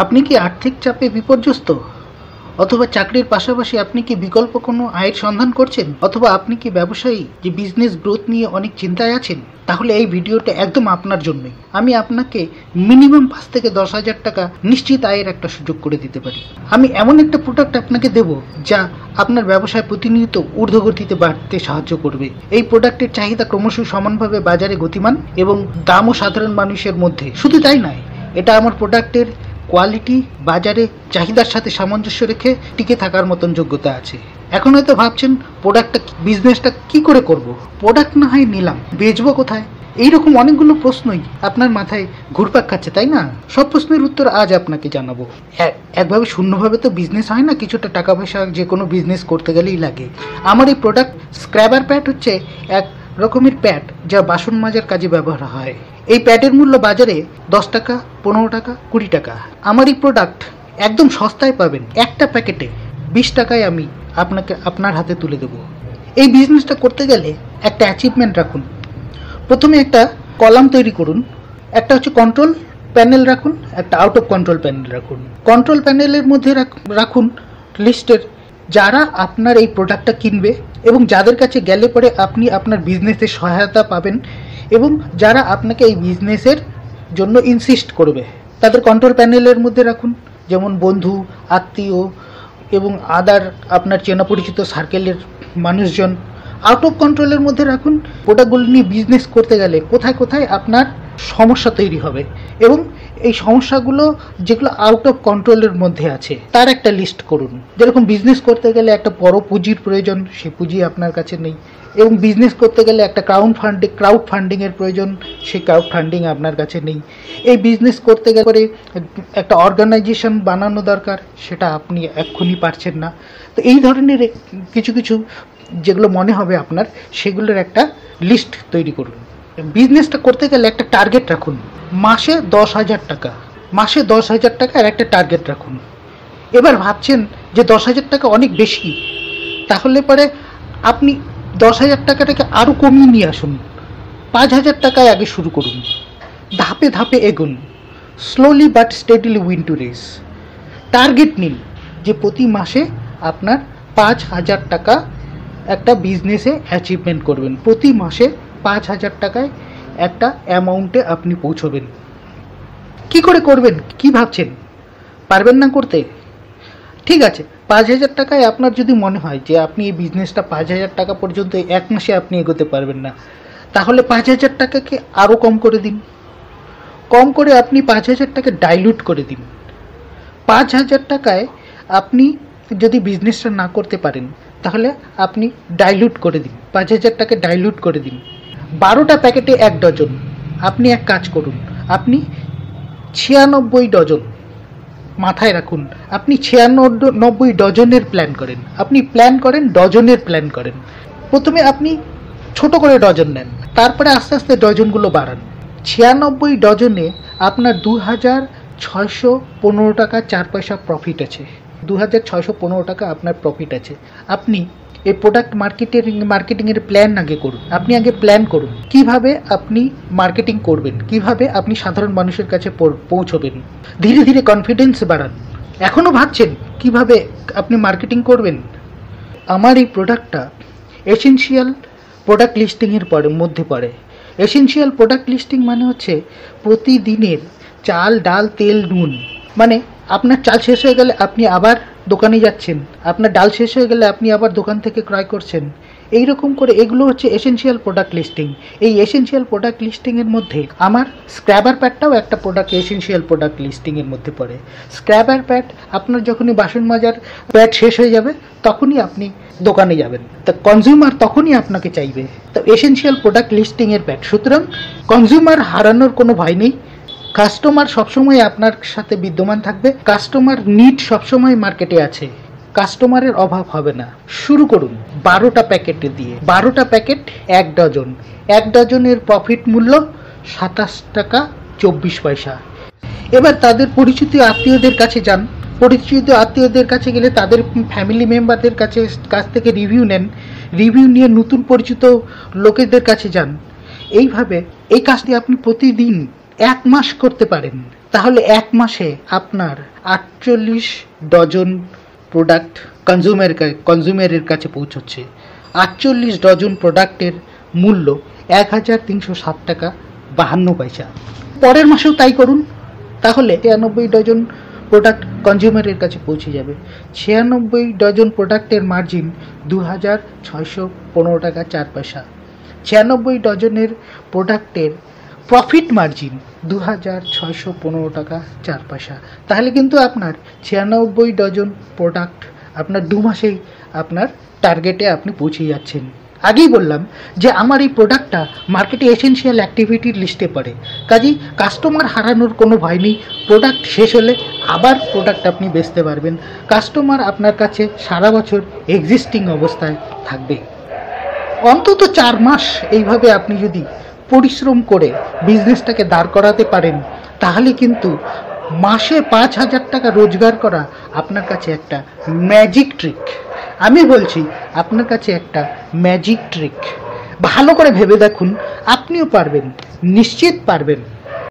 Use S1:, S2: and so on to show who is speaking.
S1: আপনি কি আর্থিক চাপে বিপর্যস্ত, অথবা চাকরির পাশাপাশি আপনি কি বিকল্প কোনো আয়ের সন্ধান করছেন, অথবা আপনি কি ব্যবসায়ী যে বিজনেস গ্রোথ নিয়ে অনেক চিন্তায় আছেন? তাহলে এই ভিডিওটা একদম আপনার জন্যই। আমি আপনাকে মিনিমাম 5 থেকে 10,000 টাকা নিশ্চিত আয়ের একটা সুযোগ করে দিতে পারি। আমি এমন একটা প্রোডাক্ট আপনাকে দেব যা আপনার ব্যবসায় প্রতিনিয়ত ঊর্ধ্বগতিতে বাড়তে সাহায্য করবে। এই প্রোডাক্টের চাহিদা ক্রমশ সমানভাবে বাজারে গতিমান এবং দামও সাধারণ মানুষের মধ্যে। শুধু তাই নয়, এটা আমার প্রোডাক্টের কোয়ালিটি বাজারে চাহিদার সাথে সামঞ্জস্য রেখে টিকে থাকার মতন যোগ্যতা আছে। এখন হয়তো ভাবছেন বিজনেসটা কি করে করব, প্রোডাক্ট না হয় নিলাম, বেচবো কোথায়? এইরকম অনেকগুলো প্রশ্নই আপনার মাথায় ঘুরপাক খাচ্ছে, তাই না? সব প্রশ্নের উত্তর আজ আপনাকে জানাবো। একভাবে শূন্যভাবে তো বিজনেস হয় না, কিছুটা টাকা পয়সা যে কোনো বিজনেস করতে গেলেই লাগে। আমার এই প্রোডাক্ট স্ক্র্যাবার প্যাড হচ্ছে এক রকমের প্যাড যা বাসন মাজার কাজে ব্যবহার হয়। এই প্যাডের মূল্য বাজারে 10 টাকা, 15 টাকা, 20 টাকা। আমার এই প্রোডাক্ট একদম সস্তায় পাবেন। একটা প্যাকেটে 20 টাকায় আমি আপনার হাতে তুলে দেবো। এই বিজনেসটা করতে গেলে একটা অ্যাচিভমেন্ট রাখুন। প্রথমে একটা কলাম তৈরি করুন। একটা হচ্ছে কন্ট্রোল প্যানেল রাখুন, একটা আউট অফ কন্ট্রোল প্যানেল রাখুন। কন্ট্রোল প্যানেলের মধ্যে রাখুন লিস্টের যারা আপনার এই প্রোডাক্টটা কিনবে এবং যাদের কাছে গেলে পরে আপনি আপনার বিজনেসের সহায়তা পাবেন, এবং যারা আপনাকে এই বিজনেসের জন্য ইনসিস্ট করবে তাদের কন্ট্রোল প্যানেলের মধ্যে রাখুন। যেমন বন্ধু, আত্মীয় এবং আদার আপনার চেনা পরিচিত সার্কেলের মানুষজন। আউট অফ কন্ট্রোলের মধ্যে রাখুন প্রোডাক্টগুলো নিয়ে বিজনেস করতে গেলে কোথায় কোথায় আপনার সমস্যা তৈরি হবে, এবং এই সমস্যাগুলো যেগুলো আউট অফ কন্ট্রোলের মধ্যে আছে তার একটা লিস্ট করুন। যেরকম বিজনেস করতে গেলে একটা বড় পুঁজির প্রয়োজন, সেই পুঁজি আপনার কাছে নেই, এবং বিজনেস করতে গেলে একটা ক্রাউড ফান্ডিংয়ের প্রয়োজন, সেই ক্রাউড ফান্ডিং আপনার কাছে নেই। এই বিজনেস করতে গেলে একটা অর্গানাইজেশন বানানো দরকার, সেটা আপনি এক্ষুনি পারছেন না। তো এই ধরনের কিছু কিছু যেগুলো মনে হবে আপনার, সেগুলোর একটা লিস্ট তৈরি করুন। বিজনেসটা করতে গেলে একটা টার্গেট রাখুন। মাসে 10,000 টাকা, মাসে 10,000 টাকার একটা টার্গেট রাখুন। এবার ভাবছেন যে 10,000 টাকা অনেক বেশি, তাহলে পরে আপনি 10,000 টাকাটাকে আরও কমিয়ে নিয়ে আসুন। 5,000 টাকায় আগে শুরু করুন। ধাপে ধাপে এগুন। Slowly but steadily win to race. Target নিন যে প্রতি মাসে আপনার 5,000 টাকা একটা বিজনেসে অ্যাচিভমেন্ট করবেন। প্রতি মাসে 5,000 টাকায় একটা অ্যামাউন্টে আপনি পৌঁছবেন। কি করে করবেন? কি ভাবছেন? পারবেন না করতে? ঠিক আছে, 5,000 টাকায় আপনার যদি মনে হয় যে আপনি এই বিজনেসটা 5,000 টাকা পর্যন্ত এক মাসে আপনি এগোতে পারবেন না, তাহলে 5,000 টাকাকে আরও কম করে দিন। কম করে আপনি 5,000 টাকা ডাইলুট করে দিন। 5,000 টাকায় আপনি যদি বিজনেসটা না করতে পারেন, তাহলে আপনি ডাইলুট করে দিন। 5,000 টাকা ডাইলুট করে দিন। 12টা প্যাকেটে 1 ডজন। আপনি এক কাজ করুন, আপনি 96 ডজন, মাথায় রাখুন, আপনি 96 ডজনের প্ল্যান করেন। আপনি প্ল্যান করেন, ডজনের প্ল্যান করেন। প্রথমে আপনি ছোট করে ডজন নেন, তারপরে আস্তে আস্তে ডজনগুলো বাড়ান। 96 ডজনে আপনার 2,615 টাকা 4 পয়সা প্রফিট আছে। 2,615 টাকা আপনার প্রফিট আছে। আপনি এই প্রোডাক্ট মার্কেটিংয়ের প্ল্যান আগে করুন। আপনি আগে প্ল্যান করুন কিভাবে আপনি মার্কেটিং করবেন, কিভাবে আপনি সাধারণ মানুষের কাছে পৌঁছবেন। ধীরে ধীরে কনফিডেন্স বাড়ান। এখনও ভাবছেন কিভাবে আপনি মার্কেটিং করবেন? আমার এই প্রোডাক্টটা এসেনশিয়াল প্রোডাক্ট লিস্টিংয়ের মধ্যে পড়ে। এসেনশিয়াল প্রোডাক্ট লিস্টিং মানে হচ্ছে প্রতিদিনের চাল, ডাল, তেল, নুন। মানে আপনার চাল শেষ হয়ে গেলে আপনি আবার দোকানে যাচ্ছেন, আপনার ডাল শেষ হয়ে গেলে আপনি আবার দোকান থেকে ক্রয় করছেন। এই রকম করে এগুলো হচ্ছে এসেনশিয়াল প্রোডাক্ট লিস্টিং। এই এসেনশিয়াল প্রোডাক্ট লিস্টিংয়ের মধ্যে আমার স্ক্র্যাবার প্যাডটাও একটা এসেনশিয়াল প্রোডাক্ট লিস্টিংয়ের মধ্যে পড়ে। স্ক্র্যাবার প্যাড আপনার যখনই বাসন মাজার প্যাড শেষ হয়ে যাবে তখনই আপনি দোকানে যাবেন, তা কনজিউমার তখনই আপনাকে চাইবে। তো এসেনশিয়াল প্রোডাক্ট লিস্টিংয়ের প্যাড। সুতরাং কনজিউমার হারানোর কোনো ভয় নেই। কাস্টমার সবসময় আপনার সাথে বিদ্যমান থাকবে। কাস্টমার নিড সবসময় মার্কেটে আছে, কাস্টমারের অভাব হবে না। শুরু করুন 12টা প্যাকেটে দিয়ে। 12টা প্যাকেট 1 ডজন। 1 ডজনের প্রফিট মূল্য 27 টাকা 24 পয়সা। এবার তাদের পরিচিত আত্মীয়দের কাছে যান। পরিচিত আত্মীয়দের কাছে গেলে তাদের ফ্যামিলি মেম্বারদের কাছ থেকে রিভিউ নেন। রিভিউ নিয়ে নতুন পরিচিত লোকেদের কাছে যান। এইভাবে এই কাজটি আপনি প্রতিদিন 1 মাস করতে পারেন, তাহলে 1 মাসে আপনার 48 ডজন প্রোডাক্ট কনজিউমারের কাছে পৌঁছচ্ছে। 48 ডজন প্রোডাক্টের মূল্য 1307 টাকা 52 পয়সা। পরের মাসেও তাই করুন, তাহলে 93 ডজন প্রোডাক্ট কনজিউমারের কাছে পৌঁছে যাবে। 96 ডজন প্রোডাক্টের মার্জিন 2615 টাকা 4 পয়সা। 96 ডজনের প্রোডাক্টের প্রফিট মার্জিন 2615 টাকা 4 পয়সা। তাহলে কিন্তু আপনার 96 ডজন প্রোডাক্ট আপনার 2 মাসেই আপনার টার্গেটে আপনি পৌঁছে যাচ্ছেন। আগেই বললাম যে আমার এই প্রোডাক্টটা মার্কেটে এসেনশিয়াল অ্যাক্টিভিটির লিস্টে পড়ে, কাজেই কাস্টমার হারানোর কোনো ভয় নেই। প্রোডাক্ট শেষ হলে আবার প্রোডাক্ট আপনি বেচতে পারবেন। কাস্টমার আপনার কাছে সারা বছর এক্সিস্টিং অবস্থায় থাকবে। অন্তত 4 মাস এইভাবে আপনি যদি পরিশ্রম করে বিজনেসটাকে দাঁড় করাতে পারেন, তাহলে কিন্তু মাসে 5,000 টাকা রোজগার করা আপনার কাছে একটা ম্যাজিক ট্রিক। আমি বলছি আপনার কাছে একটা ম্যাজিক ট্রিক। ভালো করে ভেবে দেখুন, আপনিও পারবেন, নিশ্চিত পারবেন।